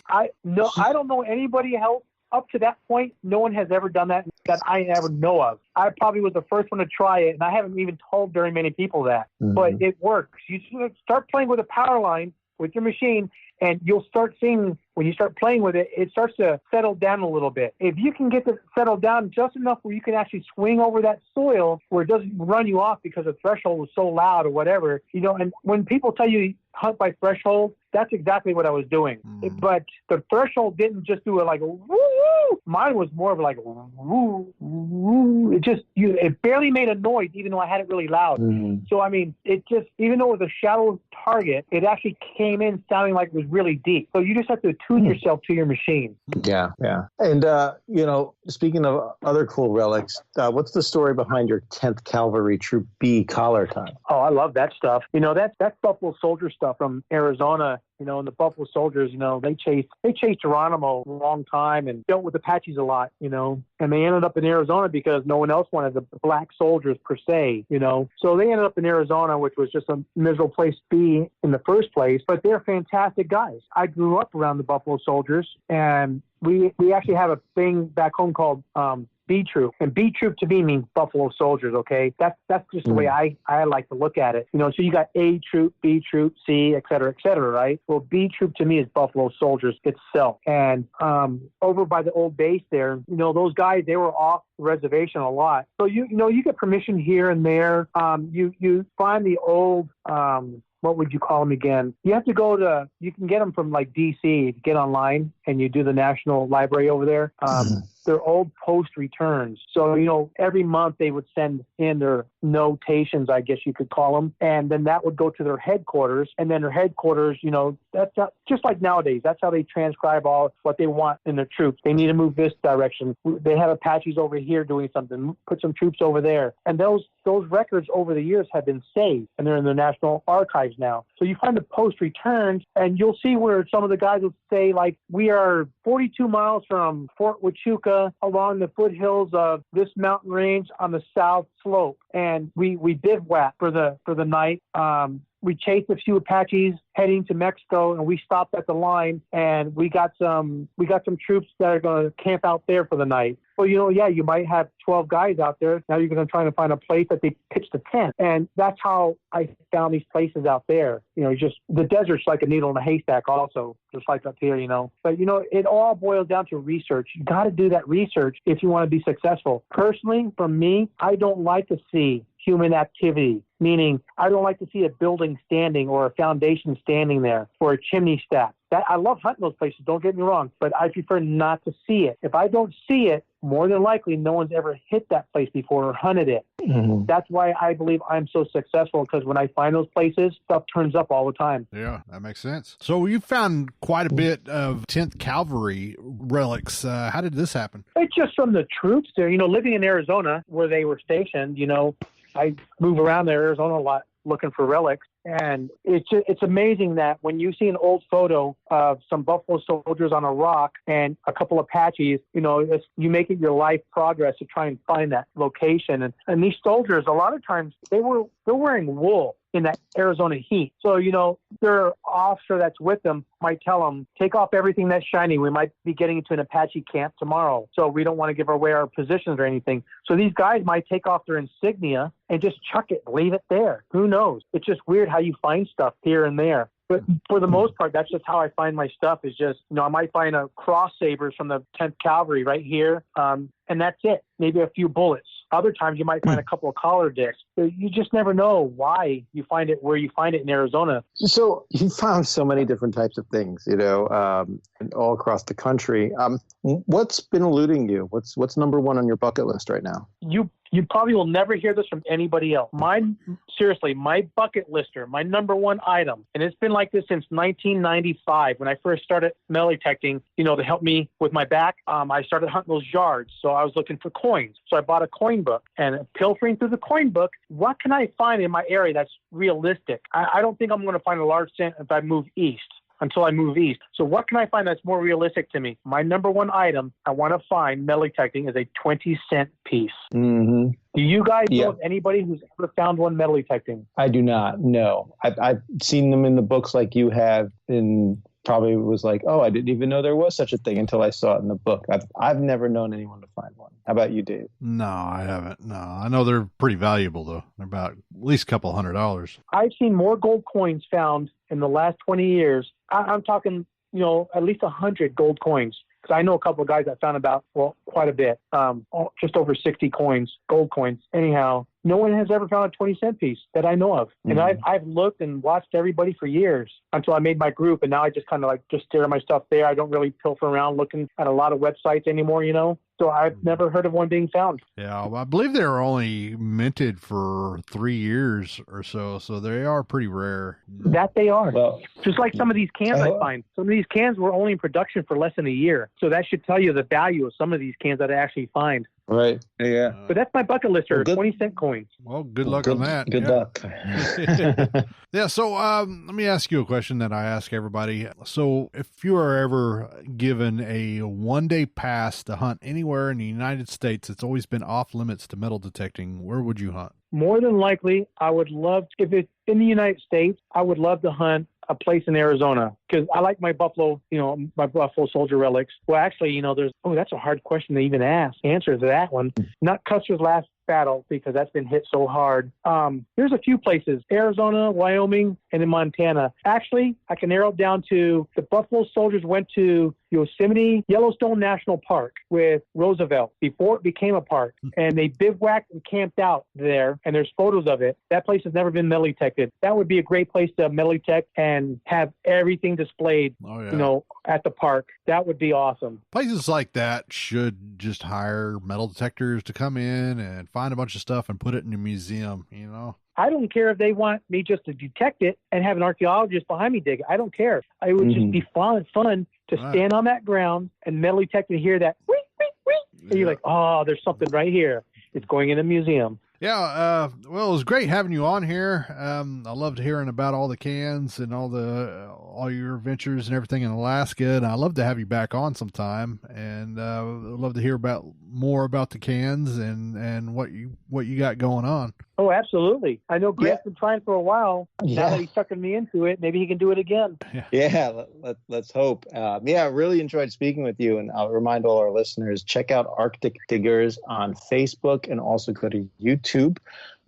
I don't know anybody else. Up to that point, no one has ever done that I ever know of. I probably was the first one to try it, and I haven't even told very many people that. Mm-hmm. But it works. You start playing with a power line with your machine, and you'll start seeing, when you start playing with it, it starts to settle down a little bit. If you can get it settled down just enough where you can actually swing over that soil where it doesn't run you off because the threshold is so loud or whatever, and when people tell you hunt by threshold, that's exactly what I was doing. But the threshold didn't just do it like a woo. Mine was more of like woo, woo. It barely made a noise, even though I had it really loud. Mm-hmm. So, it just, even though it was a shallow target, it actually came in sounding like it was really deep. So you just have to attune yourself to your machine. Yeah, yeah. And, speaking of other cool relics, what's the story behind your 10th Cavalry Troop B collar tie? Oh, I love that stuff. That's Buffalo Soldier stuff from Arizona. And the Buffalo Soldiers, they chased Geronimo a long time and dealt with Apaches a lot, and they ended up in Arizona because no one else wanted the black soldiers per se, So they ended up in Arizona, which was just a miserable place to be in the first place, but they're fantastic guys. I grew up around the Buffalo Soldiers, and we actually have a thing back home called B Troop, and B Troop to me means Buffalo Soldiers. Okay, that's just the way I like to look at it. So you got A Troop, B Troop, C, et cetera, right? Well, B Troop to me is Buffalo Soldiers itself. And over by the old base there, those guys, they were off the reservation a lot. So you get permission here and there. You find the old what would you call them again? You have to you can get them from like DC. You get online and you do the National Library over there. They're old post returns. So, every month they would send in their notations, I guess you could call them. And then that would go to their headquarters. And then their headquarters, that's just like nowadays. That's how they transcribe all what they want in their troops. They need to move this direction. They have Apaches over here doing something. Put some troops over there. And those records over the years have been saved. And they're in the National Archives now. So you find the post returns, and you'll see where some of the guys will say, like, we are 42 miles from Fort Huachuca along the foothills of this mountain range on the south slope. And we bivouac for the night. We chased a few Apaches heading to Mexico, and we stopped at the line, and we got some troops that are going to camp out there for the night. Well, you might have 12 guys out there. Now you're going to try to find a place that they pitched a tent. And that's how I found these places out there. Just the desert's like a needle in a haystack also, just like up here, But, it all boils down to research. You got to do that research if you want to be successful. Personally, for me, I don't like to see human activity, meaning I don't like to see a building standing or a foundation standing there or a chimney stack. I love hunting those places, don't get me wrong, but I prefer not to see it. If I don't see it, more than likely no one's ever hit that place before or hunted it. That's why I believe I'm so successful, because when I find those places, stuff turns up all the time. Yeah, that makes sense. So you found quite a bit of 10th Cavalry relics. How did this happen? It's just from the troops there. Living in Arizona where they were stationed, I move around there, Arizona a lot, looking for relics. And it's amazing that when you see an old photo of some Buffalo Soldiers on a rock and a couple Apaches, you make it your life progress to try and find that location. And these soldiers, a lot of times, they're wearing wool in that Arizona heat. So, their officer that's with them might tell them, take off everything that's shiny. We might be getting into an Apache camp tomorrow, so we don't want to give away our positions or anything. So these guys might take off their insignia and just chuck it, leave it there. Who knows? It's just weird how you find stuff here and there. But for the most part, that's just how I find my stuff, is just, I might find a cross sabers from the 10th Cavalry right here, and that's it. Maybe a few bullets. Other times you might find a couple of collar discs. You just never know why you find it where you find it in Arizona. So you found so many different types of things, all across the country. What's been eluding you? What's number one on your bucket list right now? You probably will never hear this from anybody else. My bucket lister, my number one item, and it's been like this since 1995 when I first started metal detecting, to help me with my back. I started hunting those yards, so I was looking for coins. So I bought a coin book, and pilfering through the coin book, what can I find in my area that's realistic? I don't think I'm going to find a large cent if I move east. Until I move east. So what can I find that's more realistic to me? My number one item I want to find metal detecting is a 20-cent piece. Mm-hmm. Do you guys know of anybody who's ever found one metal detecting? I do not, no. I've seen them in the books like you have, and probably was like, oh, I didn't even know there was such a thing until I saw it in the book. I've never known anyone to find one. How about you, Dave? No, I haven't. No, I know they're pretty valuable, though. They're about at least a couple $100. I've seen more gold coins found in the last 20 years. I'm talking, at least 100 gold coins. Because I know a couple of guys that found quite a bit, just over 60 gold coins. Anyhow, no one has ever found a 20-cent piece that I know of. And I've looked and watched everybody for years until I made my group. And now I just kind of just stare at my stuff there. I don't really pilfer around looking at a lot of websites anymore, So I've never heard of one being found. Yeah, well, I believe they were only minted for 3 years or so. So they are pretty rare. That they are. Well, just like some of these cans I find. Some of these cans were only in production for less than a year. So that should tell you the value of some of these cans that I actually find. Right. Yeah. But that's my bucket list, or 20-cent coins. Well, good luck on that. Good luck. Yeah. So let me ask you a question that I ask everybody. So if you are ever given a 1-day pass to hunt anywhere in the United States, it's always been off limits to metal detecting, where would you hunt? More than likely, I would love, if it's in the United States, I would love to hunt a place in Arizona, because I like my buffalo, my buffalo soldier relics. Well, actually, that's a hard question to even answer to that one. Not Custer's last battle, because that's been hit so hard. There's a few places: Arizona, Wyoming, and in Montana. Actually, I can narrow it down to the buffalo soldiers went to Yosemite Yellowstone National Park with Roosevelt before it became a park, and they bivouacked and camped out there, and there's photos of it. That place has never been metal detected. That would be a great place to metal detect and have everything displayed, at the park. That would be awesome. Places like that should just hire metal detectors to come in and find a bunch of stuff and put it in a museum, I don't care if they want me just to detect it and have an archaeologist behind me dig it. I don't care. It would just be fun to stand on that ground and metal detect and hear that wee, wee, wee. And you're like, oh, there's something right here. It's going in a museum. Yeah, well, it was great having you on here. I loved hearing about all the cans and all your adventures and everything in Alaska, and I'd love to have you back on sometime. And I'd love to hear more about the cans and what you got going on. Oh, absolutely. I know Grant's been trying for a while. Now that he's sucking me into it, maybe he can do it again. Yeah, let's hope. I really enjoyed speaking with you, and I'll remind all our listeners, check out Arctic Diggers on Facebook, and also go to YouTube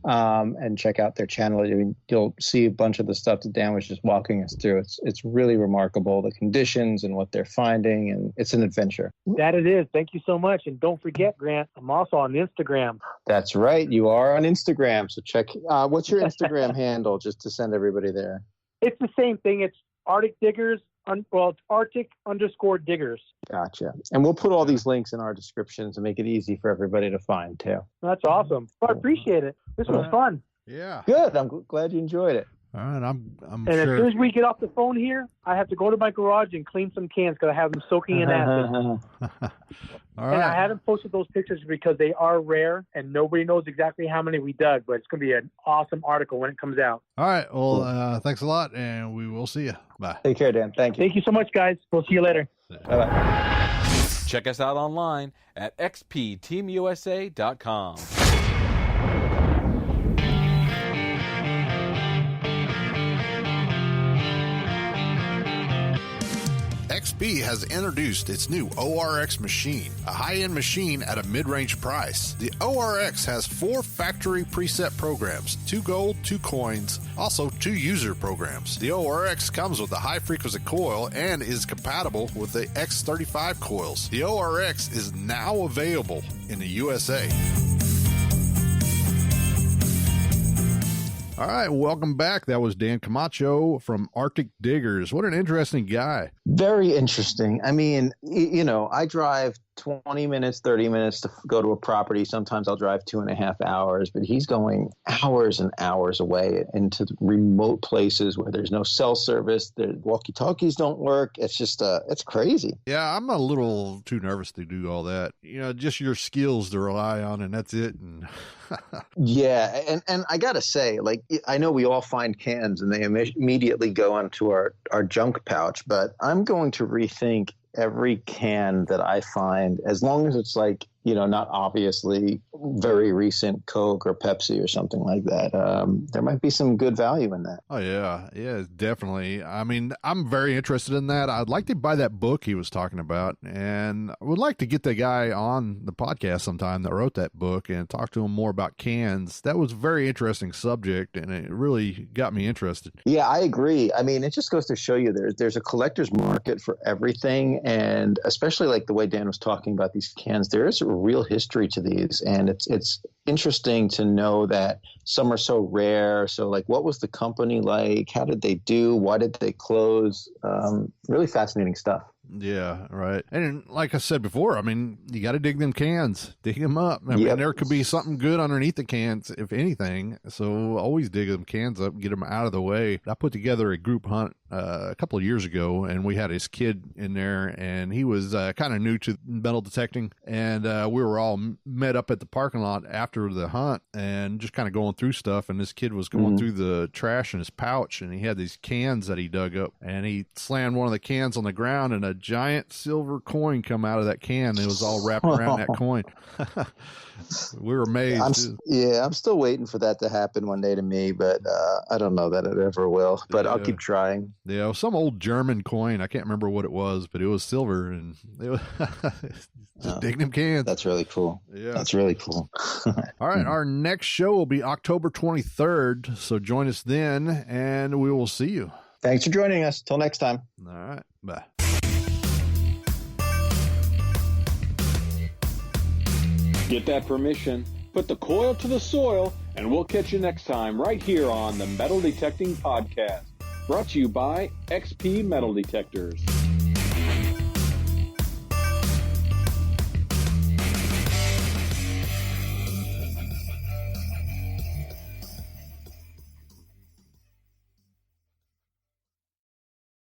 and check out their channel. I mean, you'll see a bunch of the stuff that Dan was just walking us through. It's really remarkable, the conditions and what they're finding, and it's an adventure. That it is. Thank you so much. And don't forget, Grant, I'm also on Instagram. That's right. You are on Instagram. So check. What's your Instagram handle, just to send everybody there? It's the same thing. It's Arctic Diggers. It's Arctic_Diggers. Gotcha. And we'll put all these links in our description to make it easy for everybody to find, too. That's awesome. Well, I appreciate it. This was fun. Yeah. Good. I'm glad you enjoyed it. All right. I'm and sure. As soon as we get off the phone here, I have to go to my garage and clean some cans because I have them soaking in acid. All right. And I haven't posted those pictures because they are rare and nobody knows exactly how many we dug, but it's going to be an awesome article when it comes out. All right. Well, thanks a lot, and we will see you. Bye. Take care, Dan. Thank you. Thank you so much, guys. We'll see you later. Bye-bye. Check us out online at xpteamusa.com. XP has introduced its new ORX machine, a high-end machine at a mid-range price. The ORX has 4 factory preset programs, 2 gold, 2 coins, also 2 user programs. The ORX comes with a high-frequency coil and is compatible with the X35 coils. The ORX is now available in the USA. All right, welcome back. That was Dan Camacho from Arctic Diggers. What an interesting guy. Very interesting. I mean, I drive 20 minutes, 30 minutes to go to a property. Sometimes I'll drive 2.5 hours, but he's going hours and hours away into remote places where there's no cell service. The walkie-talkies don't work. It's just, it's crazy. Yeah, I'm a little too nervous to do all that. Just your skills to rely on, and that's it. And yeah, and I got to say, I know we all find cans and they immediately go onto our junk pouch, but I'm going to rethink every can that I find, as long as it's not obviously very recent Coke or Pepsi or something like that. There might be some good value in that. Oh, yeah. Yeah, definitely. I mean, I'm very interested in that. I'd like to buy that book he was talking about, and I would like to get the guy on the podcast sometime that wrote that book and talk to him more about cans. That was a very interesting subject, and it really got me interested. Yeah, I agree. I mean, it just goes to show you there's a collector's market for everything, and especially the way Dan was talking about these cans, there is a real history to these, and it's interesting to know that some are so rare. So what was the company like? How did they do? Why did they close? Really fascinating stuff. Yeah, right. And like I said before, I mean, you got to dig them cans, dig them up. I mean, there could be something good underneath the cans, if anything. So always dig them cans up, get them out of the way. I put together a group hunt a couple of years ago, and we had his kid in there, and he was kind of new to metal detecting, and we were all met up at the parking lot after the hunt and just kind of going through stuff, and this kid was going through the trash in his pouch, and he had these cans that he dug up, and he slammed one of the cans on the ground, and a giant silver coin come out of that can. It was all wrapped around that coin. We were amazed. I'm still waiting for that to happen one day to me, but I don't know that it ever will. But I'll keep trying. Yeah, it was some old German coin. I can't remember what it was, but it was silver, and it was just digging them cans. That's really cool. Yeah, that's really cool. All right, our next show will be October 23rd, so join us then, and we will see you. Thanks for joining us. Till next time. All right, bye. Get that permission, put the coil to the soil, and we'll catch you next time right here on the Metal Detecting Podcast, brought to you by XP Metal Detectors.